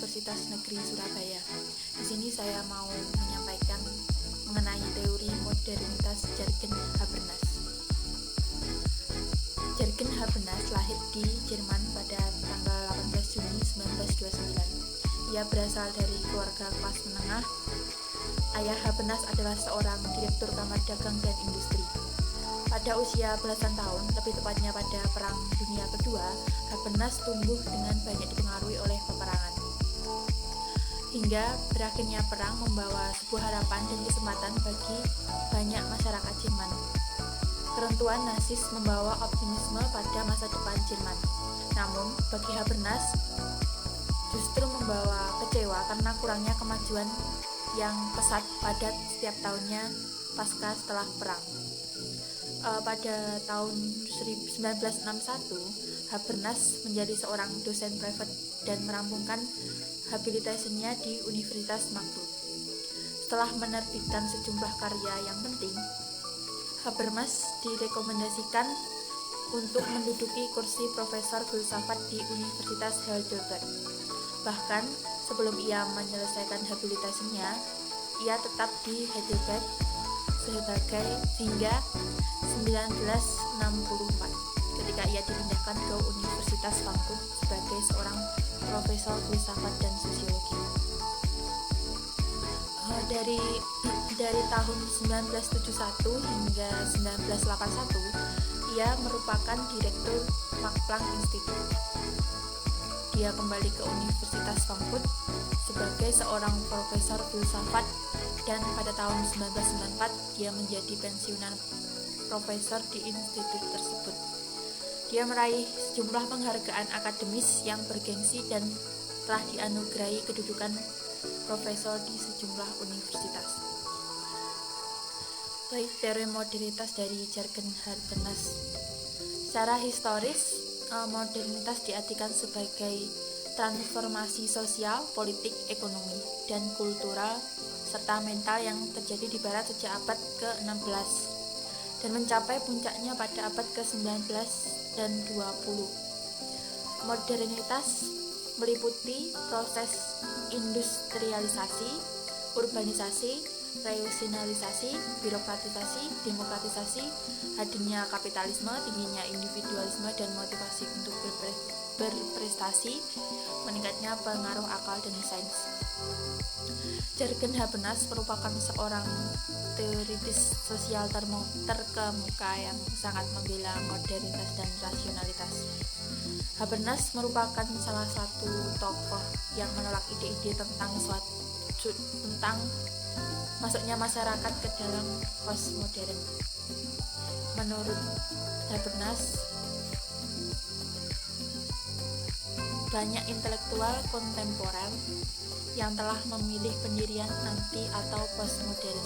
Universitas Negeri Surabaya. Di sini saya mau menyampaikan mengenai teori modernitas Jürgen Habermas. Jürgen Habermas lahir di Jerman pada tanggal 18 Juni 1929. Ia berasal dari keluarga kelas menengah. Ayah Habermas adalah seorang direktur kamar dagang dan industri. Pada usia belasan tahun, lebih tepatnya pada Perang Dunia Kedua, Habermas tumbuh dengan banyak dipengaruhi oleh peperangan. Hingga berakhirnya perang membawa sebuah harapan dan kesempatan bagi banyak masyarakat Jerman. Keruntuhan Nazis membawa optimisme pada masa depan Jerman. Namun, bagi Habermas justru membawa kecewa karena kurangnya kemajuan yang pesat pada setiap tahunnya pasca setelah perang. Pada tahun 1961, Habermas menjadi seorang dosen privat dan merampungkan habilitasnya di Universitas Magdeburg. Setelah menerbitkan sejumlah karya yang penting, Habermas direkomendasikan untuk menduduki kursi profesor filsafat di Universitas Heidelberg. Bahkan sebelum ia menyelesaikan habilitasnya, ia tetap di Heidelberg hingga 1964 ketika ia dipindahkan ke Universitas Frankfurt sebagai seorang profesor filsafat dan sosiologi. Dari tahun 1971 hingga 1981 ia merupakan direktur Max Planck Institute. Dia kembali ke Universitas Frankfurt sebagai seorang profesor filsafat dan pada tahun 1994 dia menjadi pensiunan profesor di institut tersebut. Dia meraih sejumlah penghargaan akademis yang bergengsi dan telah dianugerahi kedudukan profesor di sejumlah universitas. Baik, teori modernitas dari Jürgen Habermas. Secara historis, modernitas diartikan sebagai transformasi sosial, politik, ekonomi, dan kultural serta mental yang terjadi di barat sejak abad ke-16 dan mencapai puncaknya pada abad ke-19 dan 20. Modernitas meliputi proses industrialisasi, urbanisasi, rasionalisasi, birokratisasi, demokratisasi, hadirnya kapitalisme, tingginya individualisme dan motivasi untuk berprestasi, meningkatnya pengaruh akal dan sains. Jürgen Habermas merupakan seorang teoritis sosial terkemuka yang sangat membela modernitas dan rasionalitas. Habermas merupakan salah satu tokoh yang menolak ide-ide tentang masuknya masyarakat ke dalam postmodern. Menurut Habermas, banyak intelektual kontemporer yang telah memilih pendirian anti atau postmodern.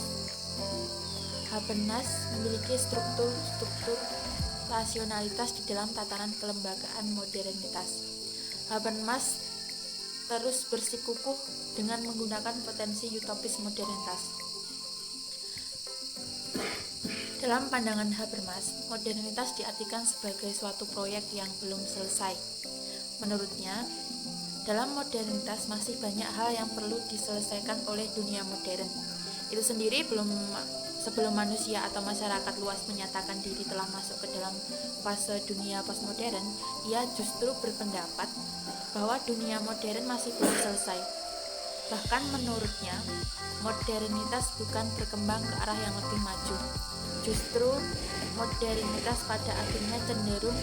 Habermas memiliki struktur rasionalitas di dalam tatanan kelembagaan modernitas. Habermas terus bersikukuh dengan menggunakan potensi utopis modernitas. Dalam pandangan Habermas, modernitas diartikan sebagai suatu proyek yang belum selesai. Menurutnya, dalam modernitas masih banyak hal yang perlu diselesaikan oleh dunia modern. Itu sendiri sebelum manusia atau masyarakat luas menyatakan diri telah masuk ke dalam fase dunia postmodern, ia justru berpendapat bahwa dunia modern masih belum selesai. Bahkan menurutnya, modernitas bukan berkembang ke arah yang lebih maju. Justru modernitas pada akhirnya cenderung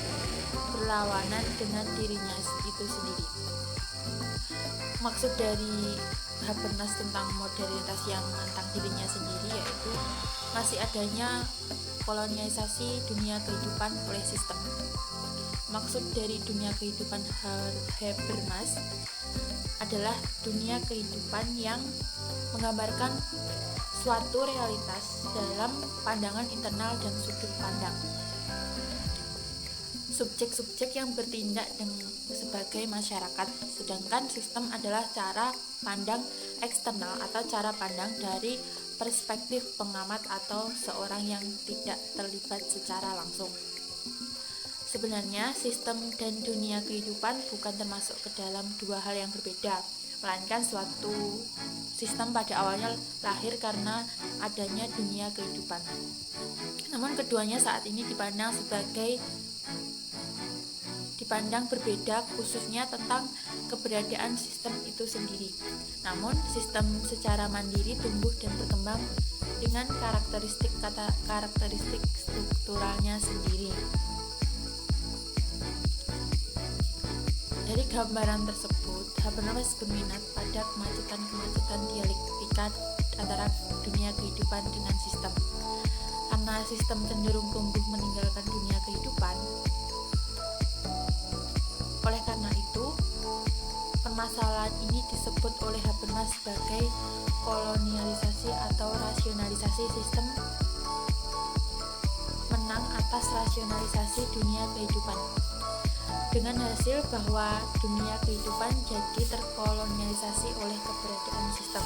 berlawanan dengan dirinya itu sendiri. Maksud dari Habermas tentang modernitas yang menantang dirinya sendiri yaitu masih adanya kolonialisasi dunia kehidupan oleh sistem. Maksud dari dunia kehidupan Habermas adalah dunia kehidupan yang menggambarkan suatu realitas dalam pandangan internal dan sudut pandang. Subjek-subjek yang bertindak sebagai masyarakat, sedangkan sistem adalah cara pandang eksternal atau cara pandang dari perspektif pengamat atau seorang yang tidak terlibat secara langsung. Sebenarnya sistem dan dunia kehidupan bukan termasuk ke dalam dua hal yang berbeda. melainkan suatu sistem pada awalnya lahir karena adanya dunia kehidupan. Namun keduanya saat ini dipandang berbeda, khususnya tentang keberadaan sistem itu sendiri. Namun sistem secara mandiri tumbuh dan berkembang dengan karakteristik strukturalnya sendiri. Dari gambaran tersebut, Habermas berminat pada kemacetan dialektika antara dunia kehidupan dengan sistem. Karena sistem cenderung tumbuh meninggalkan dunia kehidupan, oleh karena itu, permasalahan ini disebut oleh Habermas sebagai kolonialisasi atau rasionalisasi sistem menang atas rasionalisasi dunia kehidupan, dengan hasil bahwa dunia kehidupan jadi terkolonialisasi oleh keberadaan sistem.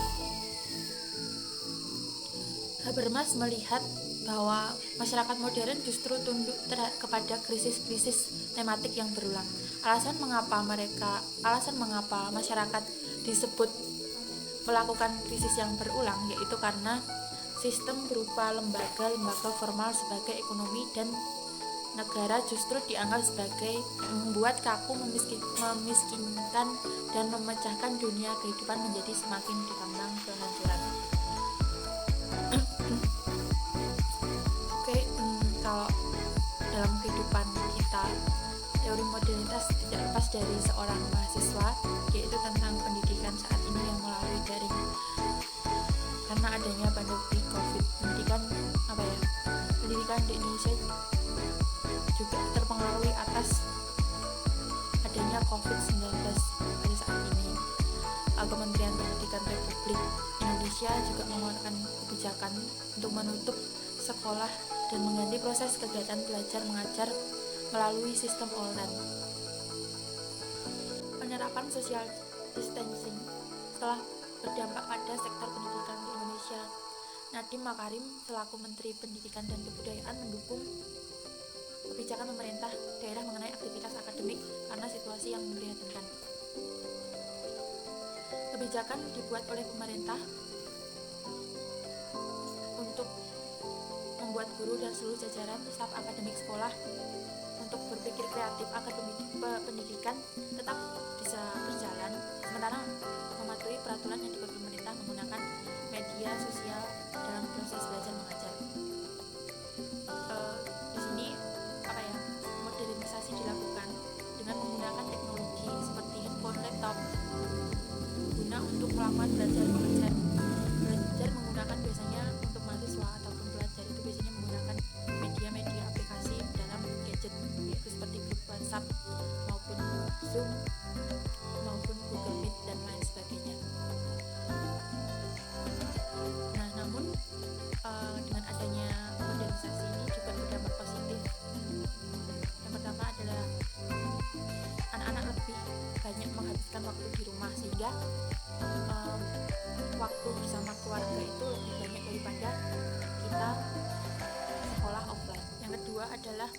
Habermas melihat bahwa masyarakat modern justru tunduk kepada krisis-krisis tematik yang berulang. Alasan mengapa masyarakat disebut melakukan krisis yang berulang yaitu karena sistem berupa lembaga formal sebagai ekonomi dan negara justru dianggap sebagai membuat kaku, memiskinkan dan memecahkan dunia kehidupan menjadi semakin dikambang kehancuran. Kalau dalam kehidupan kita, teori modernitas tidak lepas dari seorang mahasiswa, yaitu tentang pendidikan saat ini yang melalui daring. Karena adanya pandemi COVID, pendidikan di Indonesia juga terpengaruhi atas adanya COVID-19 pada saat ini. Kementerian Pendidikan Republik Indonesia juga mengeluarkan kebijakan untuk menutup sekolah dan mengganti proses kegiatan belajar mengajar melalui sistem online. Penerapan social distancing telah berdampak pada sektor pendidikan di Indonesia. Nadiem Makarim selaku Menteri Pendidikan dan Kebudayaan mendukung kebijakan pemerintah daerah mengenai aktivitas akademik karena situasi yang memprihatinkan. Kebijakan dibuat oleh pemerintah untuk membuat guru dan seluruh jajaran staf akademik sekolah untuk berpikir kreatif agar pendidikan tetap bisa berjalan, sementara mematuhi peraturan yang dibuat pemerintah menggunakan media sosial dalam proses belajar mengajar. Di sini modernisasi dilakukan dengan menggunakan teknologi seperti handphone, laptop guna untuk melakukan belajar mengajar. Belajar menggunakan biasanya untuk mahasiswa ataupun pelajar itu biasanya menggunakan media aplikasi dalam gadget, yaitu seperti grup WhatsApp maupun Zoom maupun Google Meet dan lain sebagainya. Nah, namun dengan adanya modernisasi ini juga berdampak positif. Yang pertama adalah anak-anak lebih banyak menghabiskan waktu di rumah, sehingga waktu bersama keluarga itu lebih banyak daripada kita sekolah offline. Yang kedua adalah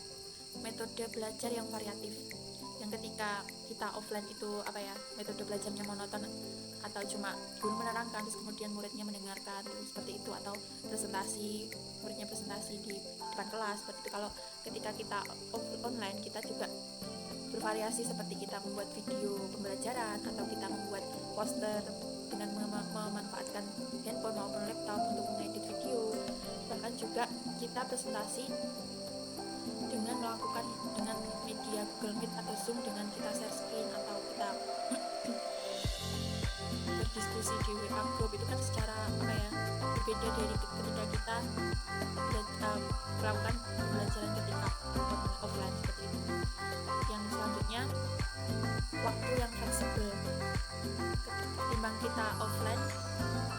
metode belajar yang variatif. Yang ketika kita offline itu metode belajarnya monoton atau cuma guru menerangkan terus kemudian muridnya mendengarkan seperti itu, atau muridnya presentasi di depan kelas seperti itu. Kalau ketika kita online, kita juga bervariasi, seperti kita membuat video pembelajaran atau kita membuat poster dengan memanfaatkan handphone maupun laptop untuk mengedit video. Bahkan juga kita presentasi dengan media Google Meet atau Zoom, dengan kita share screen atau kita berdiskusi di WA group. Itu kan secara berbeda dari ketika kita melakukan pembelajaran ketika offline seperti itu. Yang selanjutnya, waktu yang fleksibel. Ketimbang kita offline,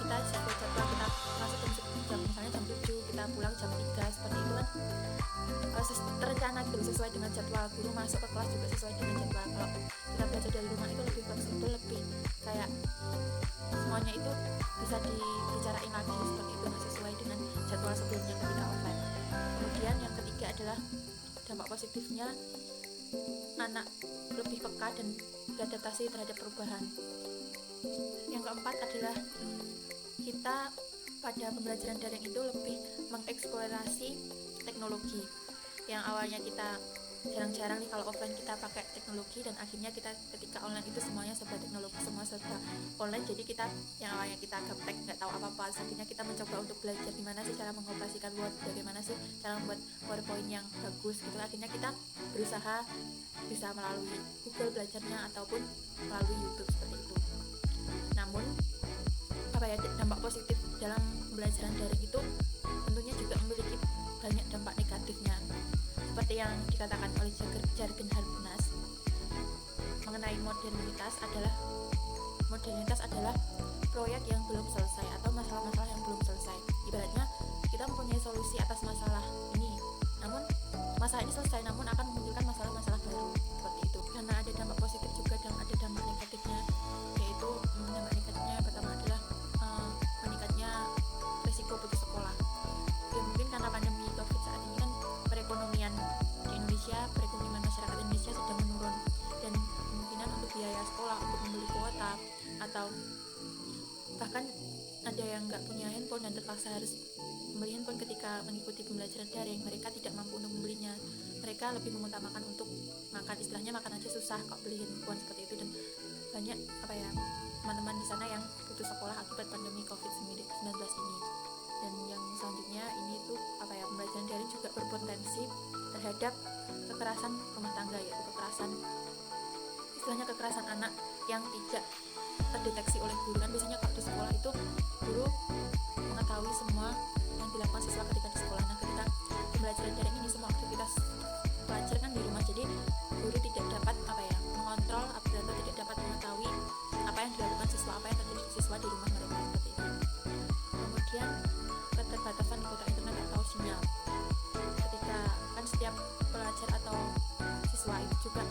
kita sesuai jadwal, kita masuk jam misalnya jam 7, kita pulang jam 3, seperti itu kan terencana gitu, sesuai dengan jadwal. Guru masuk ke kelas juga sesuai dengan jadwal. Kalau kita belajar dari rumah itu lebih fleksibel, lebih kayak semuanya itu bisa dibicarain lagi seperti itu, nggak sesuai dengan jadwal sebelumnya ketika offline. Kemudian yang ketiga adalah dampak positifnya, anak lebih peka dan beradaptasi terhadap perubahan. Yang keempat adalah kita pada pembelajaran daring itu lebih mengeksplorasi teknologi. Yang awalnya kita jarang-jarang nih kalau offline kita pakai teknologi, dan akhirnya kita ketika online itu semuanya serba teknologi, semua serba online. Jadi kita yang awalnya kita gaptek nggak tahu apa-apa, akhirnya kita mencoba untuk belajar gimana sih cara mengoperasikan Word, bagaimana sih cara membuat PowerPoint yang bagus gitu. Akhirnya kita berusaha bisa melalui Google belajarnya ataupun melalui YouTube seperti itu. Namun dampak positif dalam pembelajaran daring itu tentunya juga memiliki banyak dampak negatifnya. Seperti yang dikatakan oleh Jürgen Habermas mengenai modernitas adalah proyek yang belum selesai atau masalah-masalah yang belum selesai. Ibaratnya kita mempunyai solusi atas masalah ini, namun masalah ini selesai namun akan memunculkan masalah-masalah baru seperti itu. Karena ada dampak positif juga dan ada dampak negatifnya, yaitu dampak negatifnya yang pertama adalah meningkatnya risiko putus sekolah. Ya mungkin karena pandemi COVID saat ini kan perekonomian masyarakat Indonesia sedang menurun, dan kemungkinan untuk biaya sekolah, untuk membeli kuota, atau bahkan ada yang nggak punya handphone dan terpaksa harus membeli handphone ketika mengikuti pembelajaran daring, mereka tidak mampu untuk membelinya. Mereka lebih mengutamakan untuk makan, istilahnya makan aja susah kok beli handphone seperti itu. Dan banyak teman-teman di sana yang putus sekolah akibat pandemi COVID-19 ini. Dan yang selanjutnya ini tuh pembelajaran daring juga berpotensi terhadap kekerasan rumah tangga, yaitu kekerasan anak yang tidak terdeteksi oleh guru. Kan biasanya kalau di sekolah itu guru mengetahui semua yang dilakukan siswa ketika di sekolah. Nah, ketika pembelajaran daring ini semua aktivitas pelajar kan di rumah, jadi guru tidak dapat mengontrol atau tidak dapat mengetahui apa yang dilakukan siswa, apa yang terjadi siswa di rumah mereka seperti itu. Kemudian keterbatasan kuota internet atau sinyal, ketika kan setiap pelajar atau siswa itu juga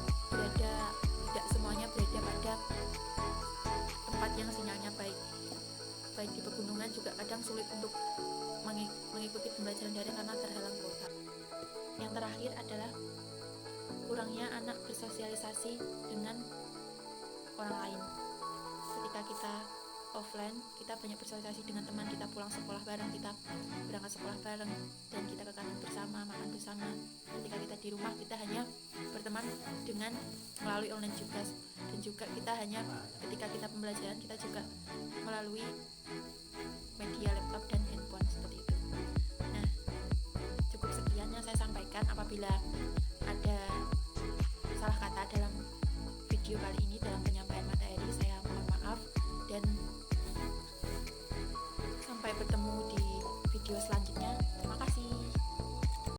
tidak semuanya berada pada tempat yang sinyalnya baik di pegunungan juga kadang sulit untuk mengikuti pembelajaran daring karena terhalang kuota. Yang terakhir adalah kurangnya anak bersosialisasi dengan orang lain. Ketika kita offline, kita banyak bersosialisasi dengan teman, kita pulang sekolah bareng, kita berangkat sekolah bareng, dan kita ke kantin bersama, makan bersama. Ketika kita di rumah, kita hanya berteman dengan melalui online juga, dan juga kita hanya ketika kita pembelajaran, kita juga melalui media laptop dan handphone seperti itu. Nah, cukup sekian yang saya sampaikan. Apabila ada salah kata dalam video kali ini dalam penyampaian materi, saya mohon maaf, dan sampai bertemu di video selanjutnya.